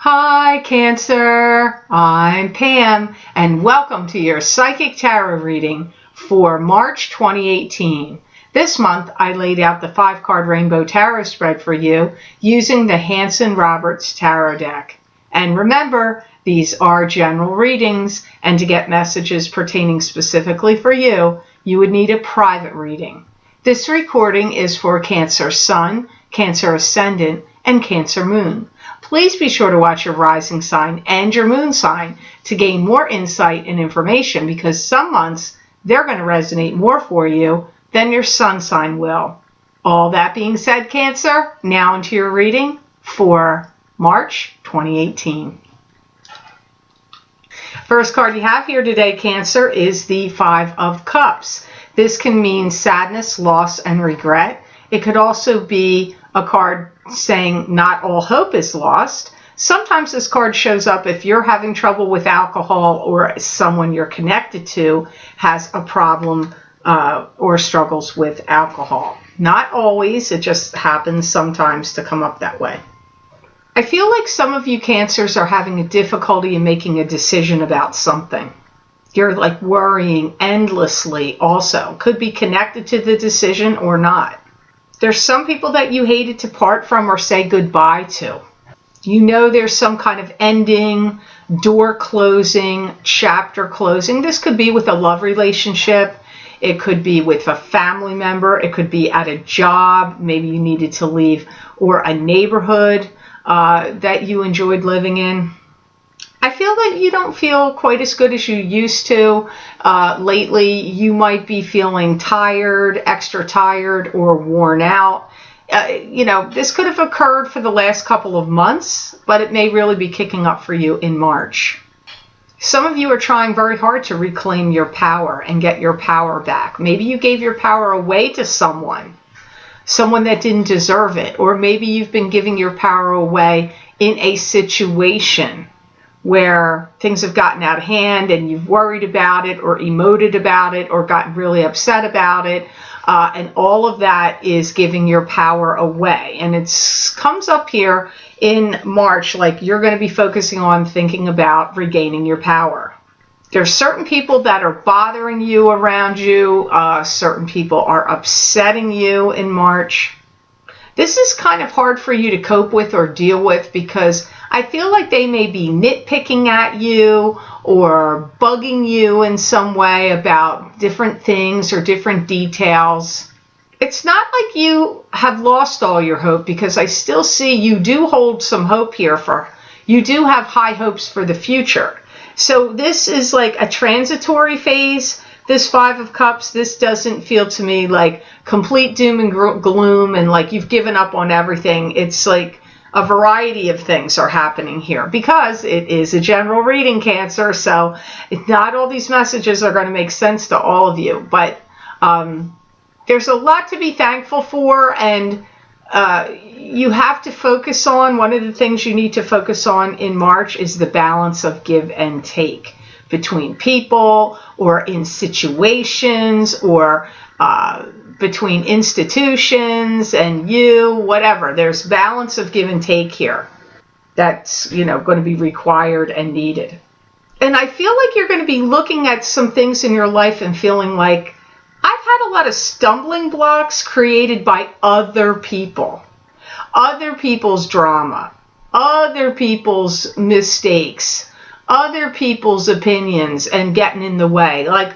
Hi Cancer, I'm Pam and welcome to your Psychic Tarot reading for March 2018. This month I laid out the 5-card Rainbow Tarot spread for you using the Hanson-Roberts Tarot deck. And remember, these are general readings, and to get messages pertaining specifically for you, you would need a private reading. This recording is for Cancer Sun, Cancer Ascendant, and Cancer Moon. Please be sure to watch your rising sign and your moon sign to gain more insight and information, because some months they're going to resonate more for you than your sun sign will. All that being said, Cancer, now into your reading for March 2018. First card you have here today, Cancer, is the 5 of Cups. This can mean sadness, loss, and regret. It could also be a card saying not all hope is lost. Sometimes this card shows up if you're having trouble with alcohol or someone you're connected to has a problem or struggles with alcohol. Not always, it just happens sometimes to come up that way. I feel like some of you Cancers are having a difficulty in making a decision about something. You're like worrying endlessly also. Could be connected to the decision or not. There's some people that you hated to part from or say goodbye to. You know there's some kind of ending, door closing, chapter closing. This could be with a love relationship. It could be with a family member. It could be at a job. Maybe you needed to leave, or a neighborhood that you enjoyed living in. I feel that you don't feel quite as good as you used to lately. You might be feeling tired, extra tired, or worn out. This could have occurred for the last couple of months, but it may really be kicking up for you in March. Some of you are trying very hard to reclaim your power and get your power back. Maybe you gave your power away to someone that didn't deserve it, or maybe you've been giving your power away in a situation where things have gotten out of hand and you've worried about it or emoted about it or gotten really upset about it. And all of that is giving your power away. And it comes up here in March, like you're going to be focusing on thinking about regaining your power. There's certain people that are bothering you around you. Certain people are upsetting you in March. This is kind of hard for you to cope with or deal with, because I feel like they may be nitpicking at you or bugging you in some way about different things or different details. It's not like you have lost all your hope, because I still see you do hold some hope here. You do have high hopes for the future. So this is like a transitory phase. This 5 of Cups, this doesn't feel to me like complete doom and gloom and like you've given up on everything. It's like a variety of things are happening here, because it is a general reading, Cancer. So not all these messages are going to make sense to all of you, but there's a lot to be thankful for, and you have to focus on, one of the things you need to focus on in March is the balance of give and take between people or in situations, or between institutions and you, whatever. There's balance of give and take here that's going to be required and needed. And I feel like you're going to be looking at some things in your life and feeling like, I've had a lot of stumbling blocks created by other people, other people's drama, other people's mistakes, other people's opinions, and getting in the way. Like,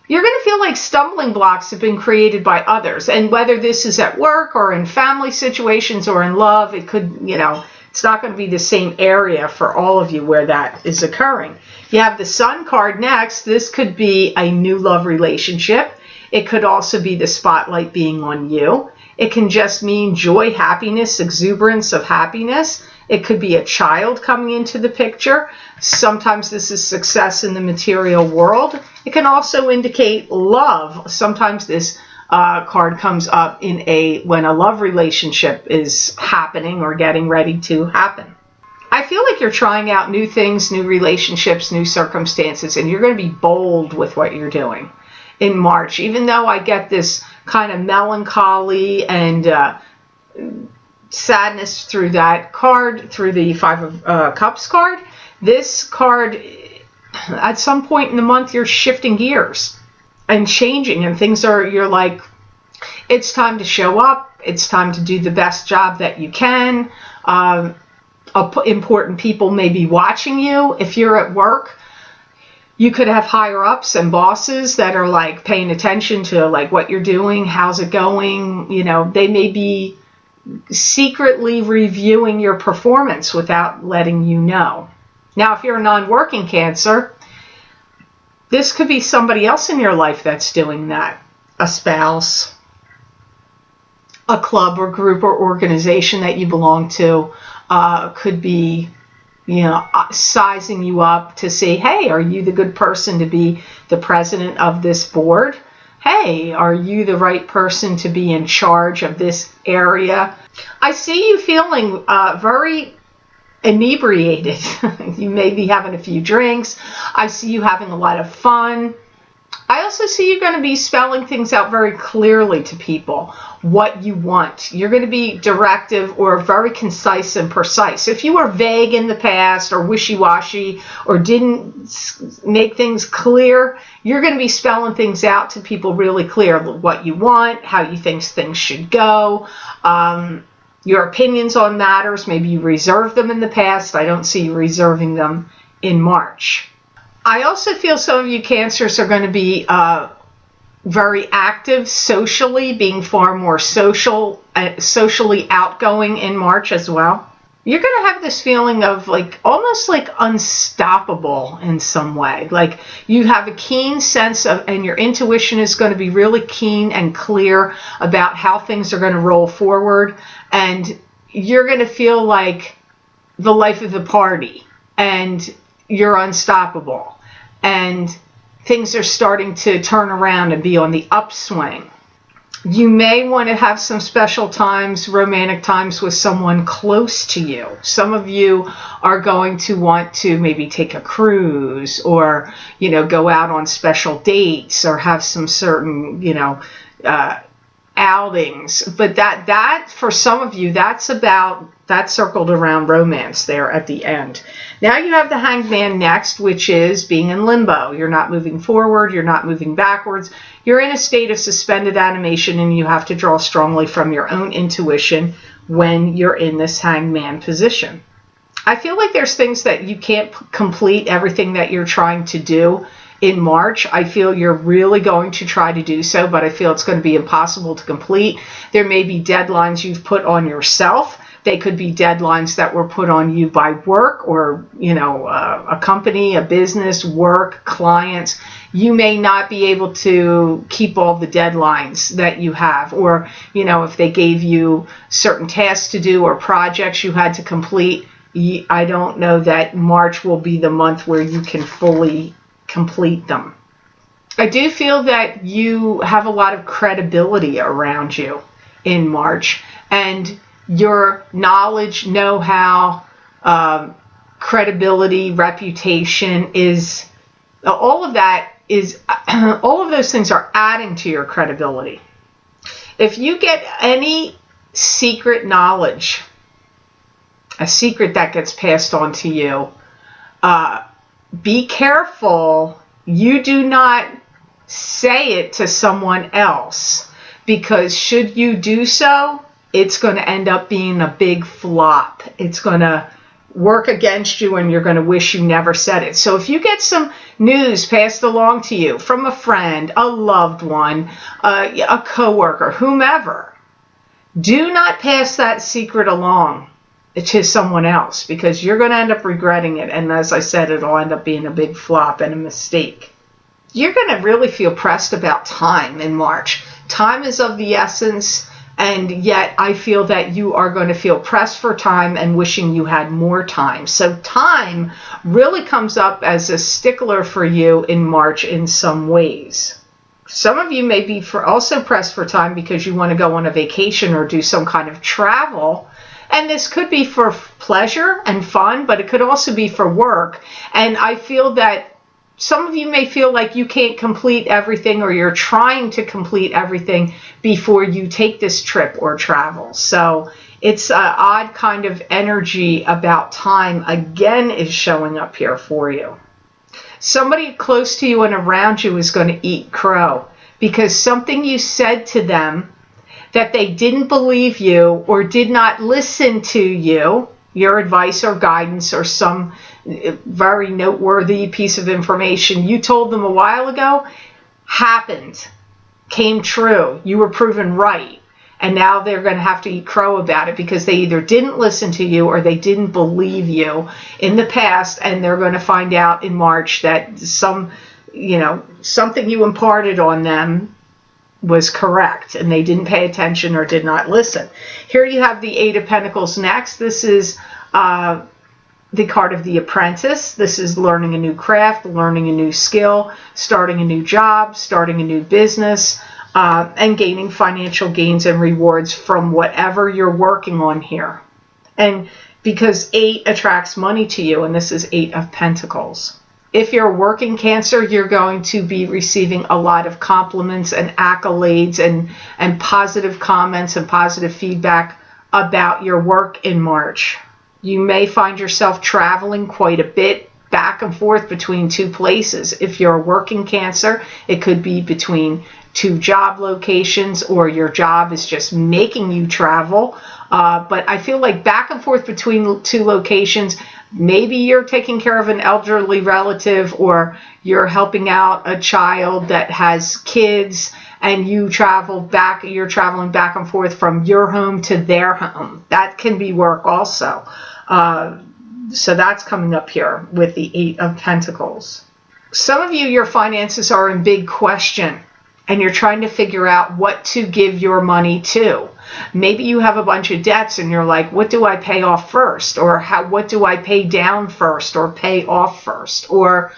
you're going to feel like stumbling blocks have been created by others. And whether this is at work or in family situations or in love, it could, it's not going to be the same area for all of you where that is occurring. You have the Sun card next. This could be a new love relationship. It could also be the spotlight being on you. It can just mean joy, happiness, exuberance of happiness. It could be a child coming into the picture. Sometimes this is success in the material world. It can also indicate love. Sometimes this card comes up when a love relationship is happening or getting ready to happen. I feel like you're trying out new things, new relationships, new circumstances, and you're going to be bold with what you're doing in March. Even though I get this kind of melancholy and sadness through that card, through the Five of Cups card. This card, at some point in the month, you're shifting gears and changing, and things are, you're like, it's time to show up. It's time to do the best job that you can. Important people may be watching you. If you're at work, you could have higher ups and bosses that are like paying attention to like what you're doing, how's it going. You know, they may be secretly reviewing your performance without letting you know. Now, if you're a non-working Cancer, this could be somebody else in your life that's doing that. A spouse, a club or group or organization that you belong to, could be, you know, sizing you up to say, hey, are you the good person to be the president of this board? Hey, are you the right person to be in charge of this area? I see you feeling very inebriated. You may be having a few drinks. I see you having a lot of fun. I also see you going to be spelling things out very clearly to people, what you want. You're going to be directive or very concise and precise. If you were vague in the past or wishy-washy or didn't make things clear, you're going to be spelling things out to people really clear, what you want, how you think things should go, your opinions on matters. Maybe you reserved them in the past. I don't see you reserving them in March. I also feel some of you Cancers are going to be very active socially, being far more socially outgoing in March as well. You're going to have this feeling of like almost like unstoppable in some way. Like you have a keen sense of, and your intuition is going to be really keen and clear about how things are going to roll forward. And you're going to feel like the life of the party and you're unstoppable. And things are starting to turn around and be on the upswing. You may want to have some special times, romantic times with someone close to you. Some of you are going to want to maybe take a cruise or, you know, go out on special dates or have some certain, you know, outings. But that for some of you, that's circled around romance there at the end. Now you have the Hangman next, which is being in limbo. You're not moving forward. You're not moving backwards. You're in a state of suspended animation, and you have to draw strongly from your own intuition when you're in this Hangman position. I feel like there's things that you can't complete everything that you're trying to do in March. I feel you're really going to try to do so, but I feel it's going to be impossible to complete. There may be deadlines you've put on yourself. They could be deadlines that were put on you by work or, you know, a company, a business, work, clients. You may not be able to keep all the deadlines that you have, or, you know, if they gave you certain tasks to do or projects you had to complete, I don't know that March will be the month where you can fully complete them. I do feel that you have a lot of credibility around you in March, and your knowledge, know-how, credibility, reputation is all of that is all of those things are adding to your credibility. If you get any secret knowledge, a secret that gets passed on to you, be careful you do not say it to someone else, because should you do so, it's going to end up being a big flop. It's going to work against you and you're going to wish you never said it. So if you get some news passed along to you from a friend, a loved one, a coworker, whomever, do not pass that secret along to someone else, because you're going to end up regretting it. And as I said, it'll end up being a big flop and a mistake. You're going to really feel pressed about time in March. Time is of the essence. And yet I feel that you are going to feel pressed for time and wishing you had more time. So time really comes up as a stickler for you in March in some ways. Some of you may be also pressed for time because you want to go on a vacation or do some kind of travel. And this could be for pleasure and fun, but it could also be for work. And I feel that some of you may feel like you can't complete everything, or you're trying to complete everything before you take this trip or travel. So It's an odd kind of energy about time again is showing up here for you. Somebody close to you and around you is going to eat crow because something you said to them that they didn't believe you or did not listen to you, your advice or guidance or some very noteworthy piece of information you told them a while ago, happened, came true, you were proven right. And now they're going to have to eat crow about it because they either didn't listen to you or they didn't believe you in the past, and they're going to find out in March that something you imparted on them was correct and they didn't pay attention or did not listen. Here you have the Eight of Pentacles next. This is the card of the apprentice. This is learning a new craft, learning a new skill, starting a new job, starting a new business, and gaining financial gains and rewards from whatever you're working on here. And because 8 attracts money to you, and this is 8 of Pentacles. If you're working Cancer, you're going to be receiving a lot of compliments and accolades and positive comments and positive feedback about your work in March. You may find yourself traveling quite a bit back and forth between 2 places. If you're working Cancer, it could be between 2 job locations, or your job is just making you travel. But I feel like back and forth between 2 locations. Maybe you're taking care of an elderly relative, or you're helping out a child that has kids, and you're traveling back and forth from your home to their home. That can be work also. So that's coming up here with the 8 of Pentacles. Some of you, your finances are in big question, and you're trying to figure out what to give your money to. Maybe you have a bunch of debts and you're like, what do I pay off first? Or what do I pay down first or pay off first? Or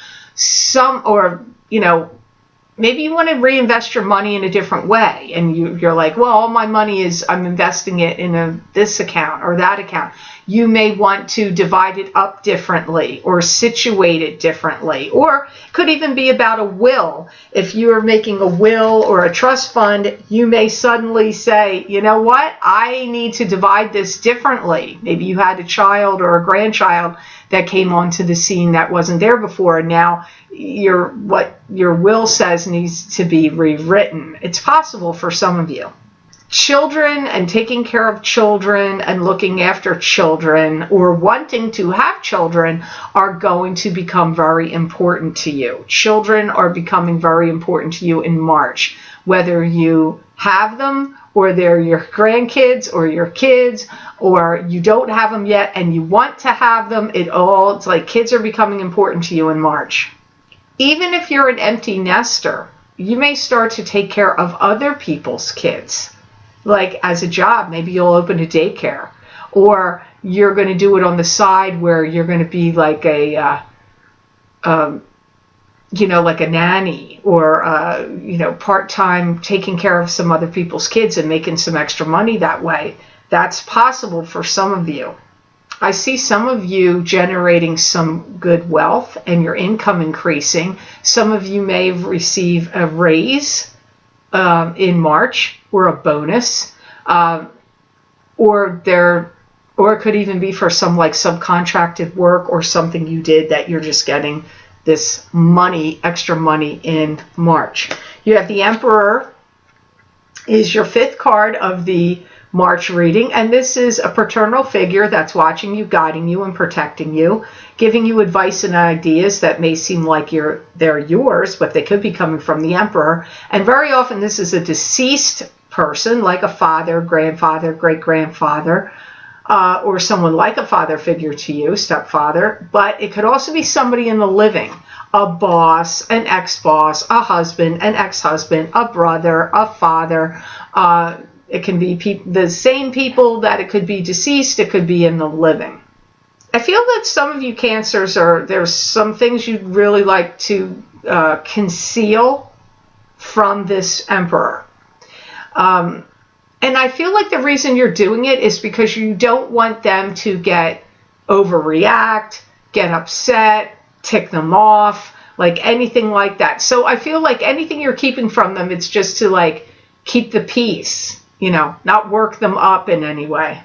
maybe you want to reinvest your money in a different way. And you're like, well, all my money I'm investing it in this account or that account. You may want to divide it up differently or situate it differently. Or it could even be about a will. If you're making a will or a trust fund, you may suddenly say, you know what, I need to divide this differently. Maybe you had a child or a grandchild that came onto the scene that wasn't there before, and now what your will says needs to be rewritten. It's possible for some of you. Children and taking care of children and looking after children or wanting to have children are going to become very important to you. Children are becoming very important to you in March, whether you have them or they're your grandkids or your kids, or you don't have them yet and you want to have them. It's like kids are becoming important to you in March. Even if you're an empty nester, you may start to take care of other people's kids. Like as a job, maybe you'll open a daycare, or you're going to do it on the side where you're going to be like like a nanny, or part-time taking care of some other people's kids and making some extra money that way. That's possible for some of you. I see some of you generating some good wealth and your income increasing. Some of you may receive a raise in March, or a bonus, or it could even be for some like subcontracted work or something you did that you're just getting this money, extra money in March. You have the Emperor is your 5th card of the March reading, and this is a paternal figure that's watching you, guiding you, and protecting you, giving you advice and ideas that may seem like they're yours, but they could be coming from the Emperor. And very often this is a deceased person, like a father, grandfather, great-grandfather, or someone like a father figure to you, stepfather, but it could also be somebody in the living, a boss, an ex-boss, a husband, an ex-husband, a brother, a father. It can be the same people that it could be deceased, it could be in the living. I feel that some of you Cancers there's some things you'd really like to conceal from this Emperor. And I feel like the reason you're doing it is because you don't want them to overreact, get upset, tick them off, like anything like that. So I feel like anything you're keeping from them, it's just to keep the peace, not work them up in any way.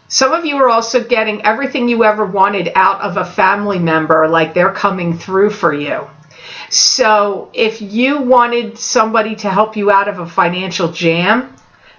Some of you are also getting everything you ever wanted out of a family member, like they're coming through for you. So if you wanted somebody to help you out of a financial jam,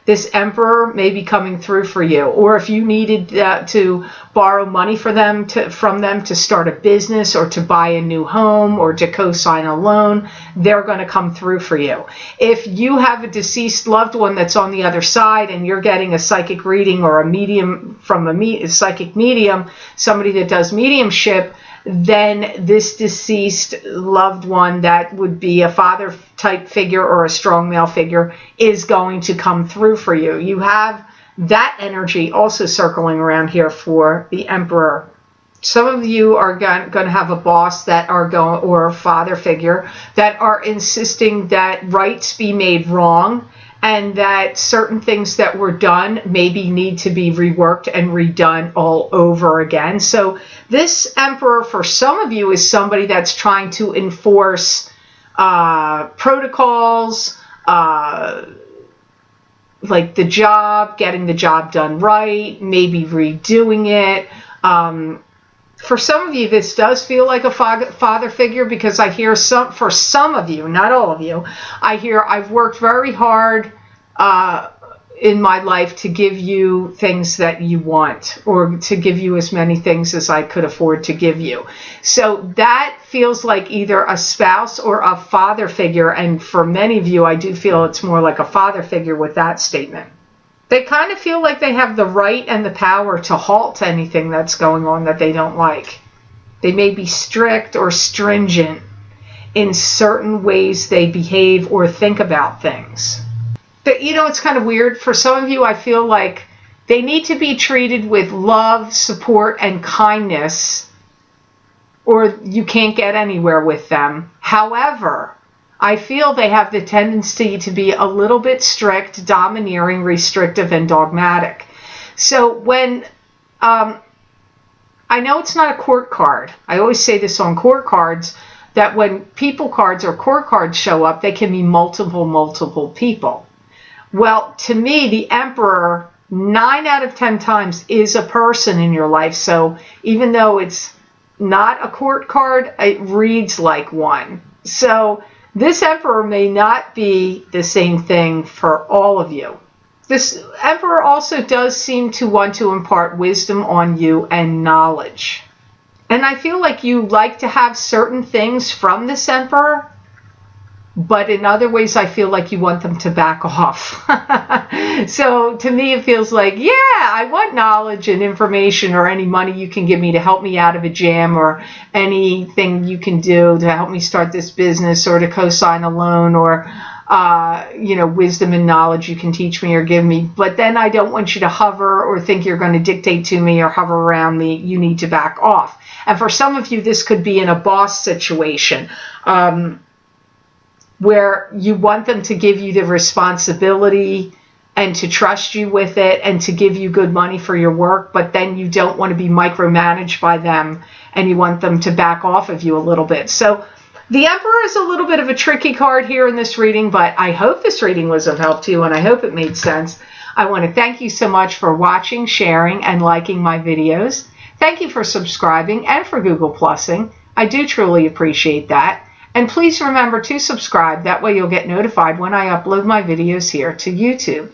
this Emperor may be coming through for you. Or if you needed to borrow money from them to start a business or to buy a new home or to co-sign a loan, they're going to come through for you. If you have a deceased loved one that's on the other side and you're getting a psychic reading or a medium from a psychic medium, somebody that does mediumship, then this deceased loved one, that would be a father type figure or a strong male figure, is going to come through for you. You have that energy also circling around here for the Emperor. Some of you are going to have a boss that are going, or a father figure, that are insisting that rights be made wrong, and that certain things that were done maybe need to be reworked and redone all over again. So this Emperor, for some of you, is somebody that's trying to enforce protocols, like the job, getting the job done right, maybe redoing it. For some of you, this does feel like a father figure, because I hear for some of you, not all of you, I hear, I've worked very hard in my life to give you things that you want, or to give you as many things as I could afford to give you. So that feels like either a spouse or a father figure. And for many of you, I do feel it's more like a father figure with that statement. They kind of feel like they have the right and the power to halt anything that's going on that they don't like. They may be strict or stringent in certain ways they behave or think about things. But, you know, it's kind of weird. For some of you, I feel like they need to be treated with love, support, and kindness, or you can't get anywhere with them. However, I feel they have the tendency to be a little bit strict, domineering, restrictive, and dogmatic. So when, I know it's not a court card. I always say this on court cards, that when people cards or court cards show up, they can be multiple people. Well, to me, the Emperor, 9 out of 10 times, is a person in your life. So even though it's not a court card, it reads like one. So this Emperor may not be the same thing for all of you. This Emperor also does seem to want to impart wisdom on you and knowledge. And I feel like you like to have certain things from this Emperor, but in other ways, I feel like you want them to back off. So to me, it feels like, yeah, I want knowledge and information, or any money you can give me to help me out of a jam, or anything you can do to help me start this business, or to co-sign a loan, or you know, wisdom and knowledge you can teach me or give me. But then I don't want you to hover or think you're going to dictate to me or hover around me. You need to back off. And for some of you, this could be in a boss situation, where you want them to give you the responsibility and to trust you with it and to give you good money for your work, but then you don't want to be micromanaged by them, and you want them to back off of you a little bit. So the Emperor is a little bit of a tricky card here in this reading, but I hope this reading was of help to you, and I hope it made sense. I want to thank you so much for watching, sharing, and liking my videos. Thank you for subscribing and for Google Plussing. I do truly appreciate that. And please remember to subscribe. That way you'll get notified when I upload my videos here to YouTube.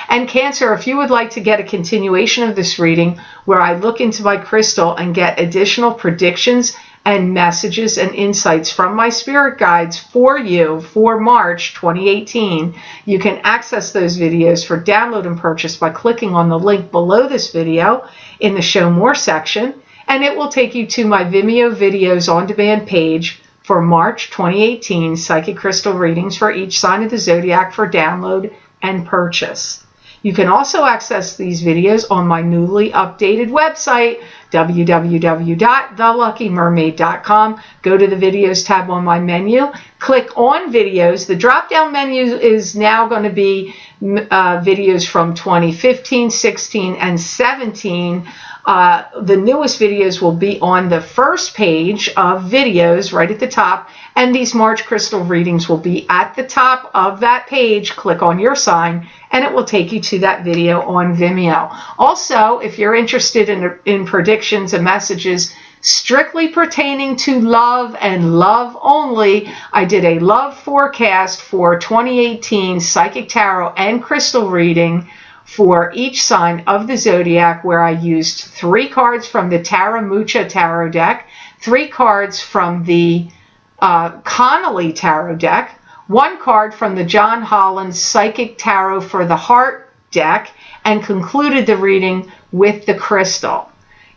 And Cancer, if you would like to get a continuation of this reading, where I look into my crystal and get additional predictions and messages and insights from my spirit guides for you for March 2018, you can access those videos for download and purchase by clicking on the link below this video in the Show More section, and it will take you to my Vimeo videos on demand page for March 2018 psychic crystal readings for each sign of the zodiac for download and purchase. You can also access these videos on my newly updated website, www.theluckymermaid.com. Go to the videos tab on my menu, click on videos. The drop down menu is now going to be videos from 2015, 16, and 17 The newest videos will be on the first page of videos right at the top, and these March crystal readings will be at the top of that page. Click on your sign and it will take you to that video on Vimeo. Also, if you're interested in predictions and messages strictly pertaining to love and love only, I did a love forecast for 2018 psychic tarot and crystal reading for each sign of the zodiac, where I used 3 cards from the Taramucha tarot deck, 3 cards from the Connolly tarot deck, 1 card from the John Holland Psychic Tarot for the Heart deck, and concluded the reading with the crystal.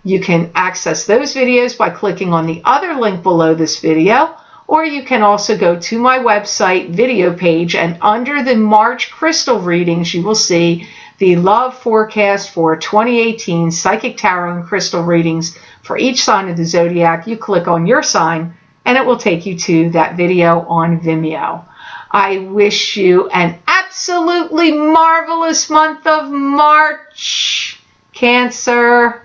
You can access those videos by clicking on the other link below this video, or you can also go to my website video page, and under the March crystal readings you will see the love forecast for 2018 psychic tarot and crystal readings for each sign of the zodiac. You click on your sign and it will take you to that video on Vimeo. I wish you an absolutely marvelous month of March, Cancer,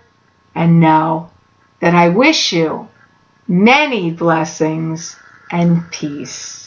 and know that I wish you many blessings and peace.